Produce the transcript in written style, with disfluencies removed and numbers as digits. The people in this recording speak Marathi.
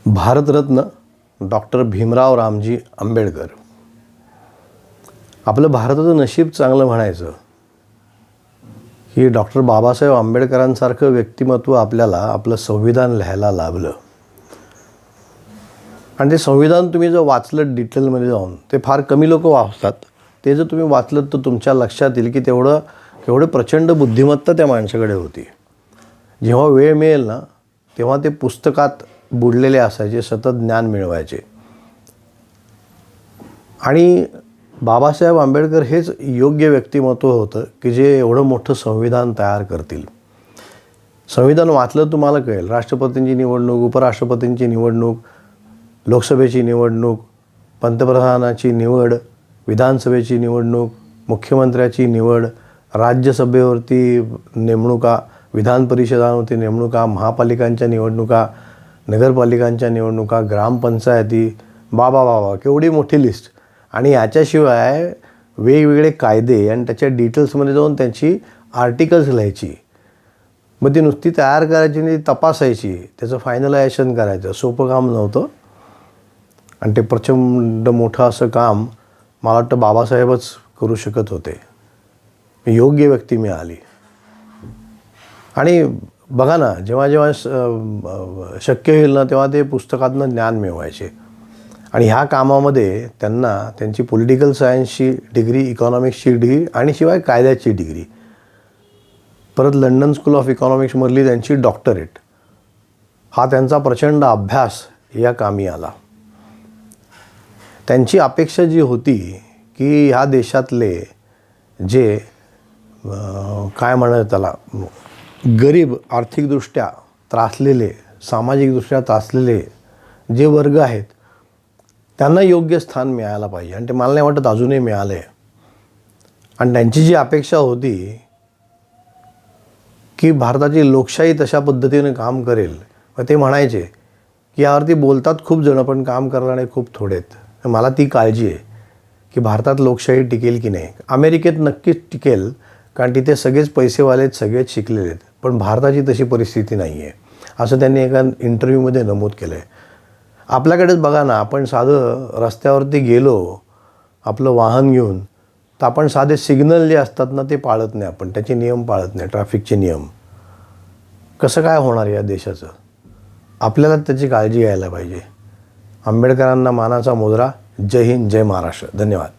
भारतरत्न डॉक्टर भीमराव रामजी आंबेडकर. आपलं भारताचं नशीब चांगलं म्हणायचं की डॉक्टर बाबासाहेब आंबेडकरांसारखं व्यक्तिमत्व आपल्याला आपलं संविधान लिहायला लाभलं. आणि ते संविधान तुम्ही जर वाचलं डिटेलमध्ये जाऊन, ते फार कमी लोक वाचतात. ते जर तुम्ही वाचलं तर तुमच्या लक्षात येईल की केवढं प्रचंड बुद्धिमत्ता त्या माणसाकडे होती. जेव्हा वेळ मिळेल ना तेव्हा ते पुस्तकात बुडलेले असायचे, सतत ज्ञान मिळवायचे. आणि बाबासाहेब आंबेडकर हेच योग्य व्यक्तिमत्व होतं की जे एवढं मोठं संविधान तयार करतील. संविधान वाचलं तुम्हाला कळेल. राष्ट्रपतींची निवडणूक, उपराष्ट्रपतींची निवडणूक, लोकसभेची निवडणूक, पंतप्रधानाची निवड, विधानसभेची निवडणूक, मुख्यमंत्र्याची निवड, राज्यसभेवरती नेमणुका, विधान परिषदांवरती नेमणुका, महापालिकांच्या निवडणुका, नगरपालिकांच्या निवडणुका, ग्रामपंचायती, बाबा केवढी मोठी लिस्ट. आणि याच्याशिवाय वेगवेगळे कायदे आणि त्याच्या डिटेल्समध्ये जाऊन त्यांची आर्टिकल्स लिहायची. मग ती नुसती तयार करायची आणि तपासायची, त्याचं फायनलायझेशन करायचं. सोपं काम नव्हतं. आणि ते प्रचंड मोठं असं काम मला वाटतं बाबासाहेबच करू शकत होते. योग्य व्यक्ती मिळाली. आणि बघा ना, जेव्हा जेव्हा शक्य होईल ना तेव्हा ते पुस्तकातनं ज्ञान मिळवायचे. आणि ह्या कामामध्ये त्यांना त्यांची पॉलिटिकल सायन्सची डिग्री, इकॉनॉमिक्सची डिग्री आणि शिवाय कायद्याची डिग्री, परत लंडन स्कूल ऑफ इकॉनॉमिक्समधली त्यांची डॉक्टरेट, हा त्यांचा प्रचंड अभ्यास या कामी आला. त्यांची अपेक्षा जी होती की ह्या देशातले जे काय म्हणतात त्याला, गरीब, आर्थिकदृष्ट्या त्रासलेले, सामाजिकदृष्ट्या त्रासलेले जे वर्ग आहेत त्यांना योग्य स्थान मिळायला पाहिजे. आणि ते मला नाही वाटत अजूनही मिळालं आहे. आणि त्यांची जी अपेक्षा होती की भारताची लोकशाही तशा पद्धतीने काम करेल. मग ते म्हणायचे की यावरती बोलतात खूप जणं पण काम करणारे खूप थोडे आहेत. मला ती काळजी आहे की भारतात लोकशाही टिकेल की नाही. अमेरिकेत नक्कीच टिकेल, कारण तिथे सगळेच पैसेवाले आहेत, सगळेच शिकलेले आहेत. पण भारताची तशी परिस्थिती नाही आहे, असं त्यांनी एका इंटरव्ह्यूमध्ये नमूद केलं आहे. आपल्याकडेच बघा ना, आपण साधं रस्त्यावरती गेलो आपलं वाहन घेऊन, तर आपण साधे सिग्नल जे असतात ना ते पाळत नाही. आपण त्याचे नियम पाळत नाही, ट्रॅफिकचे नियम. कसं काय होणार या देशाचं? आपल्याला त्याची काळजी घ्यायला पाहिजे. आंबेडकरांना मानाचा मुजरा. जय हिंद, जय महाराष्ट्र. धन्यवाद.